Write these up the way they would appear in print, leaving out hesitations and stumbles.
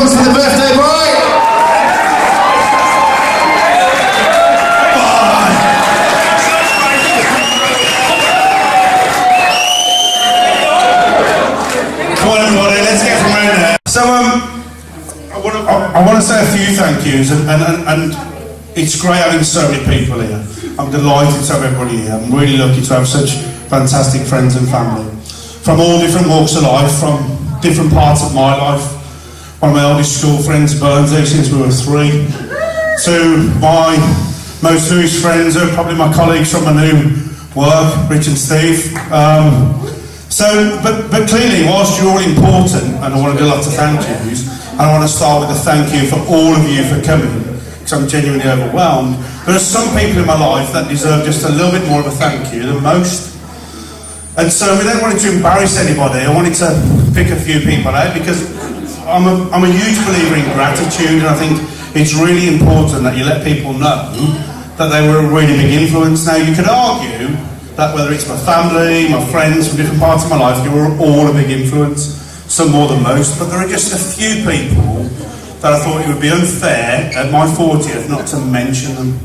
applause for the birthday boy. Come on everybody, let's get from around there. So I want to say a few thank yous, and it's great having so many people here. I'm delighted to have everybody here. I'm really lucky to have such fantastic friends and family from all different walks of life, from different parts of my life. One of my oldest school friends, Burnsy, since we were 3, to my most newest friends, who are probably my colleagues from my new work, Rich and Steve. But clearly, whilst you're all important, and I want to do lots of thank yous, and I want to start with a thank you for all of you for coming, because I'm genuinely overwhelmed. There are some people in my life that deserve just a little bit more of a thank you than most. And so, without wanting to embarrass anybody, I wanted to pick a few people out, because I'm a huge believer in gratitude, and I think it's really important that you let people know that they were a really big influence. Now, you could argue that whether it's my family, my friends from different parts of my life, you were all a big influence, some more than most, but there are just a few people that I thought it would be unfair at my 40th not to mention them.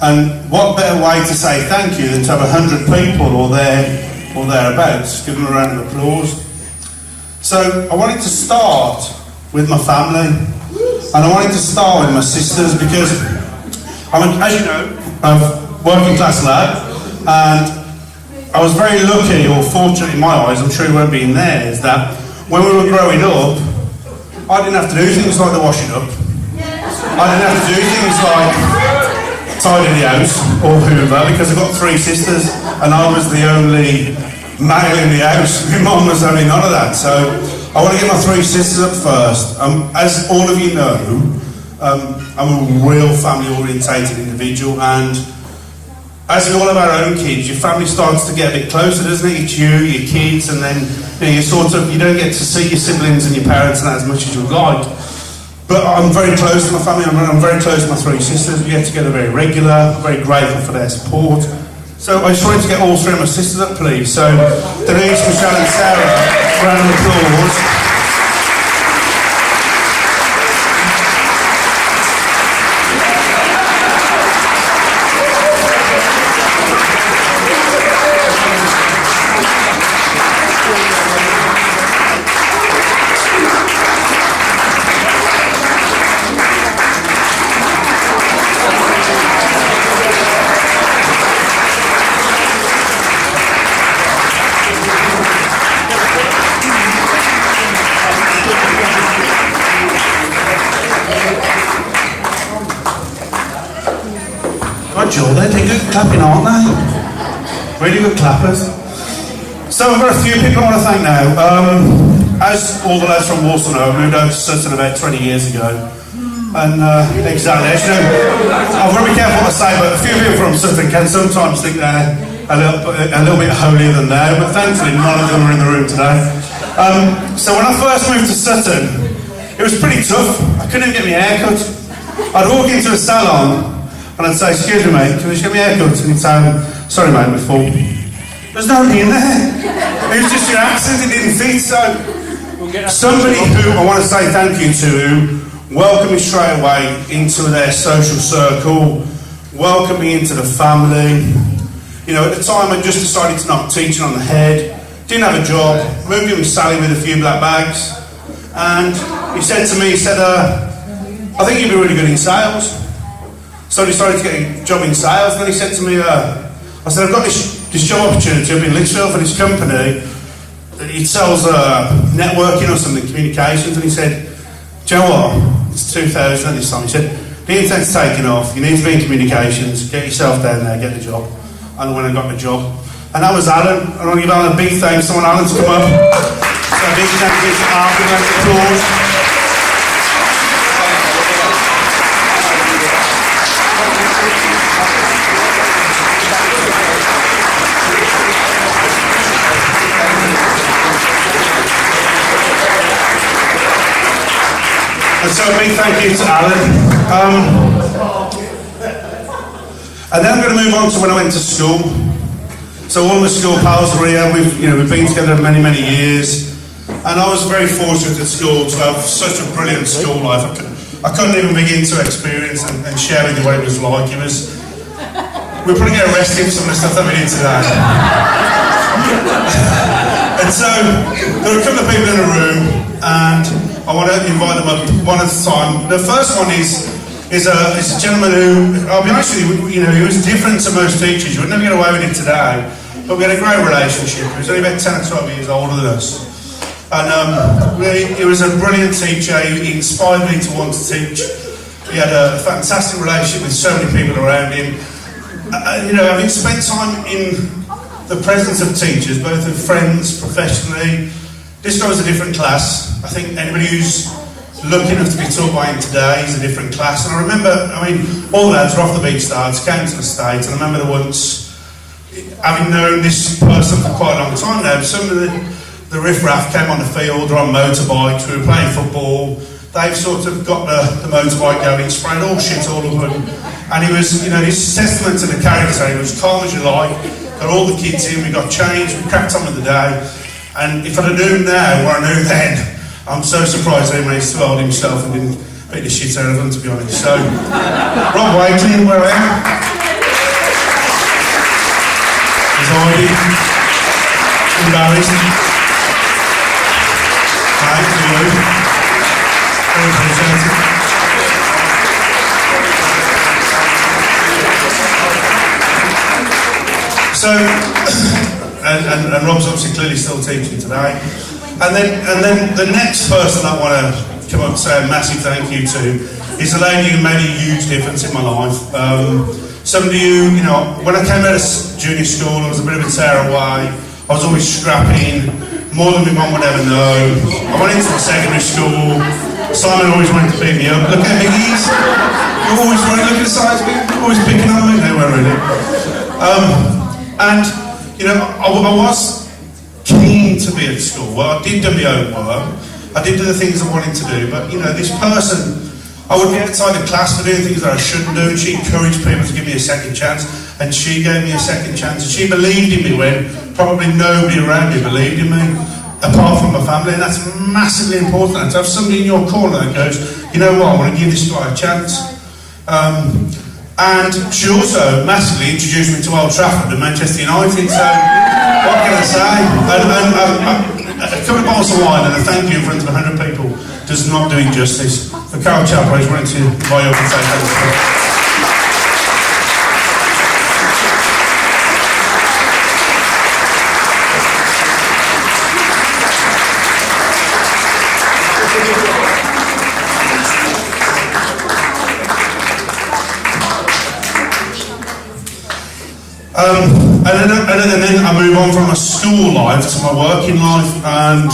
And what better way to say thank you than to have 100 people or thereabouts, give them a round of applause. So I wanted to start with my family, and I wanted to start with my sisters, because as you know, I'm a working class lad, and I was very lucky, or fortunate in my eyes, I'm sure it won't be in theirs, that when we were growing up, I didn't have to do things like the washing up. I didn't have to do things like tidy the house or hoover, because I've got 3 sisters and I was the only male in the house. My mum was having none of that. So I want to get my 3 sisters up first. As all of you know, I'm a real family orientated individual, and as we all have our own kids, your family starts to get a bit closer, doesn't it? It's you, your kids, and then you don't get to see your siblings and your parents and that as much as you would like. But I'm very close to my family. I'm very close to my 3 sisters. We get together very regular. I'm very grateful for their support. So I just wanted to get all 3 of my sisters up, please. So Denise, Michelle, and Sarah, round of applause. They're good clapping, aren't they? Really good clappers. So I've got a few people I want to thank now. As all the lads from Walsall know, I moved over to Sutton about 20 years ago. And exactly, as you know, I've got to be careful what I say, but a few people from Sutton can sometimes think they're a little bit holier than thou, but thankfully none of them are in the room today. So when I first moved to Sutton, it was pretty tough. I couldn't even get my hair cut. I'd walk into a salon and I'd say, excuse me mate, can you just get me a haircut? And he'd say, sorry mate, we're full. There's nobody in there. It was just your accent, it didn't fit. So somebody who I want to say thank you to welcomed me straight away into their social circle, welcomed me into the family. You know, at the time I just decided to knock teaching on the head, didn't have a job, moved in with Sally with a few black bags, and he said to me, I think you'd be really good in sales. So I decided to get a job in sales. Then he said to me, I said, I've got this job opportunity up in Lichfield for this company. It sells networking or something, communications. And he said, do you know what? It's 2000 at this time. He said, the internet's taking off. You need to be in communications. Get yourself down there, get the job. And when I got the job. And that was Alan. And I want to give Alan a big thanks. I want Alan to come up. So a big thank you to Alan. Big round of applause. And so a big thank you to Alan. And then I'm going to move on to when I went to school. So all my school pals are here. We've been together many, many years. And I was very fortunate at school to have such a brilliant school life. I couldn't even begin to experience and share with you what it was like. We're probably going to arrest him for some of the stuff that we did today. And so, there are a couple of people in the room, and I want to invite them up one at a time. The first one is a gentleman who, I'll be honest with you, he was different to most teachers. You would never get away with it today, but we had a great relationship. He was only about 10 or 12 years older than us. And he was a brilliant teacher. He inspired me to want to teach. He had a fantastic relationship with so many people around him. Having spent time in the presence of teachers, both of friends, professionally, this guy was a different class. I think anybody who's lucky enough to be taught by him today is a different class. And I remember, all the lads were off the beach starts, came to the States, and I remember once, having known this person for quite a long time now, some of the riffraff came on the field or on motorbikes, we were playing football, they've sort of got the motorbike going, sprayed all shit all over him. And he was, this testament to the character. He was calm as you like, got all the kids in, we got changed, we cracked on with the day. And if I'd have known now what I knew then, I'm so surprised he managed to hold himself and didn't beat the shit out of them, to be honest. So, Rob Waitley, where I am. He's already embarrassed. Thank you. Very appreciated. So, and Rob's obviously clearly still teaching today. And then the next person I want to come up and say a massive thank you to is a lady who made a huge difference in my life. Somebody who, when I came out of junior school, I was a bit of a tearaway. I was always scrapping, more than my mum would ever know. I went into the secondary school. Simon always wanted to pick me up. Look at Higgies. You always want to look at the size of me. Always picking on me. No, really. And, I was keen to be at school. Well, I did do my own work. I did do the things I wanted to do. But, this person, I would be outside the class for doing things that I shouldn't do. And she encouraged people to give me a second chance. And she gave me a second chance. And she believed in me when probably nobody around me believed in me, apart from my family. And that's massively important. And to have somebody in your corner that goes, you know what, I want to give this guy a chance. And she also massively introduced me to Old Trafford and Manchester United, so what can I say? And a couple of bottles of wine and a thank you in front of 100 people does not do it justice. For Carol Chapel, I just wanted to invite you up and say thank you. And then I move on from my school life to my working life, and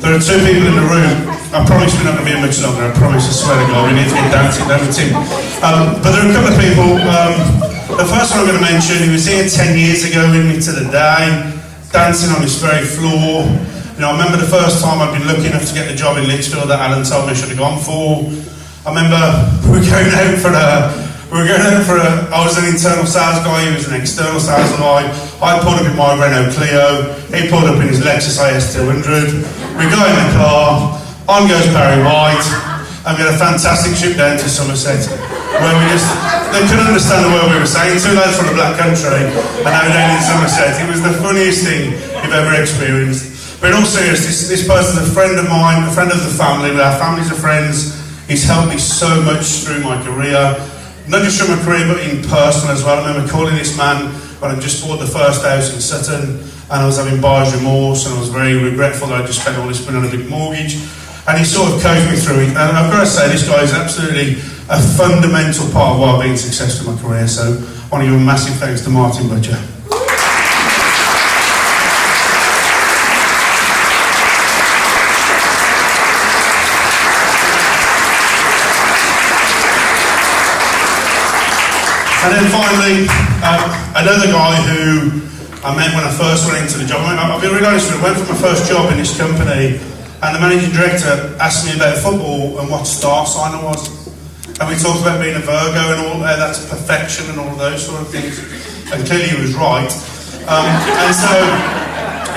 there are two people in the room. I promise we're not going to be here much longer, I promise, I swear to God, we need to get dancing, don't we, Tim? But there are a couple of people. The first one I'm going to mention, he was here 10 years ago with me to the day, dancing on this very floor. I remember the first time I'd been lucky enough to get the job in Lichfield that Alan told me I should have gone for. I remember we were going out for I was an internal sales guy, he was an external sales guy. I pulled up in my Renault Clio, he pulled up in his Lexus IS200. We got in the car, on goes Barry White, and we had a fantastic trip down to Somerset, where they couldn't understand the word we were saying. Two lads from the Black Country, and now down in Somerset. It was the funniest thing you've ever experienced. But in all seriousness, this person's a friend of mine, a friend of the family. Our families are friends. He's helped me so much through my career. Not just from a career, but in personal as well. I remember calling this man when I just bought the first house in Sutton, and I was having buyer's remorse, and I was very regretful that I just spent all this money on a big mortgage. And he sort of coached me through it. And I've got to say, this guy is absolutely a fundamental part of why I've been successful in my career. So I want to give a massive thanks to Martin Butcher. And then finally, another guy who I met when I first went into the job. I'll be really honest with you, I went for my first job in this company, and the managing director asked me about football and what star sign I was. And we talked about being a Virgo and all that, that's perfection and all of those sort of things. And clearly he was right. And so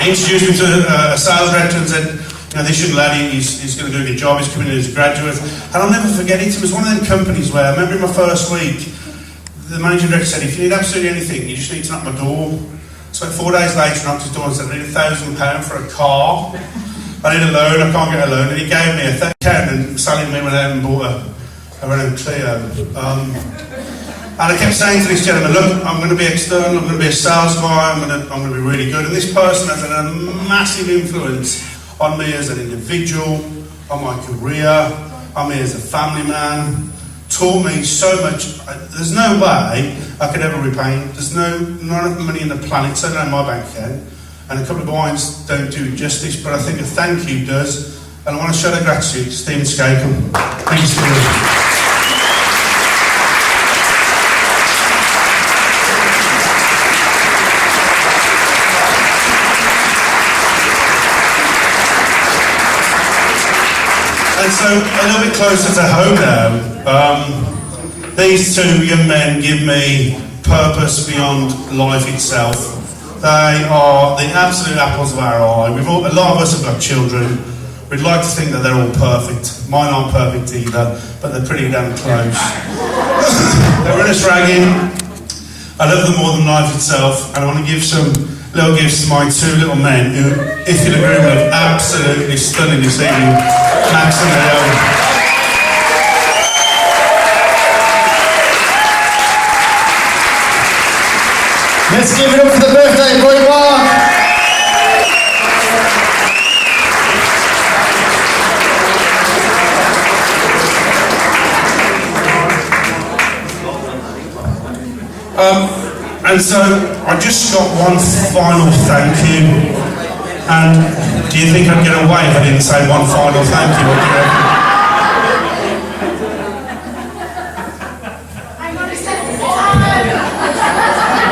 he introduced me to a sales director and said, this young lad, he's going to do a good job, he's coming in as a graduate. And I'll never forget it. It was one of them companies where, I remember in my first week, the managing director said, if you need absolutely anything, you just need to knock my door. So 4 days later, I knocked his door and said, I need £1,000 for a car. I need a loan, I can't get a loan. And he gave me a £1,000 and Sally and me went out and bought a Renault Clio. And I kept saying to this gentleman, look, I'm going to be external, I'm going to be a sales guy, I'm going to be really good. And this person has a massive influence on me as an individual, on my career, on me as a family man. Taught me so much. There's no way I could ever repay him. There's not enough money in the planet, certainly in my bank account. And a couple of wines don't do justice, but I think a thank you does. And I want to show that gratitude to Stephen Skakem. Thank you, Stephen. And so, a little bit closer to home now, these two young men give me purpose beyond life itself. They are the absolute apples of our eye. A lot of us have got children. We'd like to think that they're all perfect. Mine aren't perfect either, but they're pretty damn close. They're in us ragging. I love them more than life itself, and I want to give some little gifts to my two little men who, if you'll agree, look absolutely stunning this evening. Max and Leo. Let's give it up for the birthday boy, Mark. And so I just got one final thank you. And do you think I'd get away if I didn't say one final thank you? What do you reckon?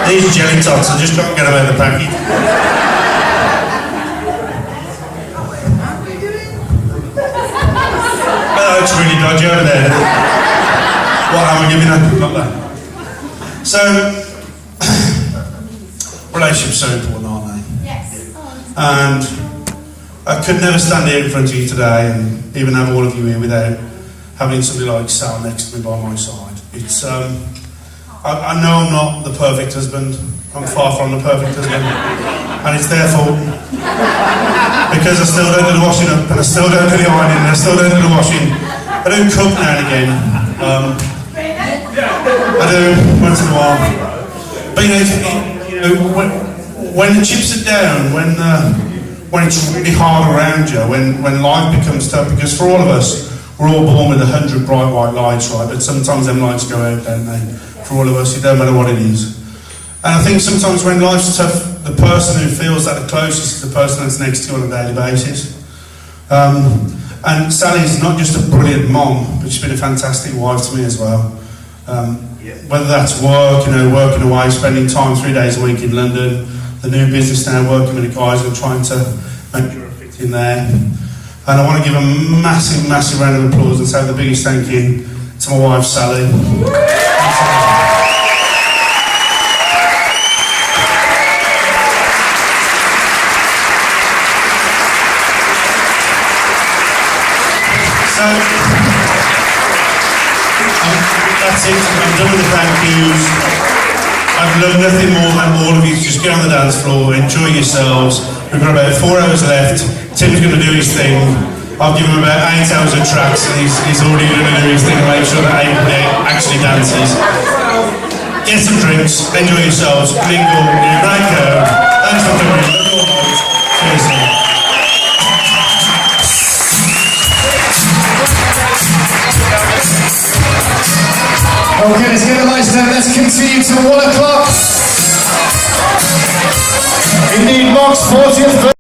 These jelly tots, I just can't get them out of the packet. Oh, it's really dodgy over there. What am I giving up? Not that. So, relationships are so important, aren't they? Yes. And I could never stand here in front of you today and even have all of you here without having somebody like Sal next to me by my side. It's I know I'm not the perfect husband. I'm far from the perfect husband, and it's their fault because I still don't do the washing up, and I still don't do the ironing, and I still don't do the washing. I do cook now and again. I do once in a while. But when the chips are down, when it's really hard around you, when life becomes tough, because for all of us, we're all born with 100 bright white lights, right? But sometimes them lights go out, don't they? For all of us, it don't matter what it is. And I think sometimes when life's tough, the person who feels that the closest is the person that's next to you on a daily basis. And Sally's not just a brilliant mom, but she's been a fantastic wife to me as well. Whether that's work, working away, spending time 3 days a week in London, the new business now, working with the guys and trying to make sure I fit in there. And I want to give a massive, massive round of applause and say the biggest thank you to my wife, Sally. So, that's it. I'm done with the thank yous. I've loved nothing more than all of you to just get on the dance floor, enjoy yourselves. We've got about 4 hours left. Tim's going to do his thing. I've given him about 8 hours of tracks, and he's already going to do his thing and make sure that Aiden actually dances. Get some drinks, enjoy yourselves, mingle, you're a great girl. Thanks for coming. Cheers. Okay, let's get the lights down. Let's continue till 1 o'clock. We need Mark's 40th birthday.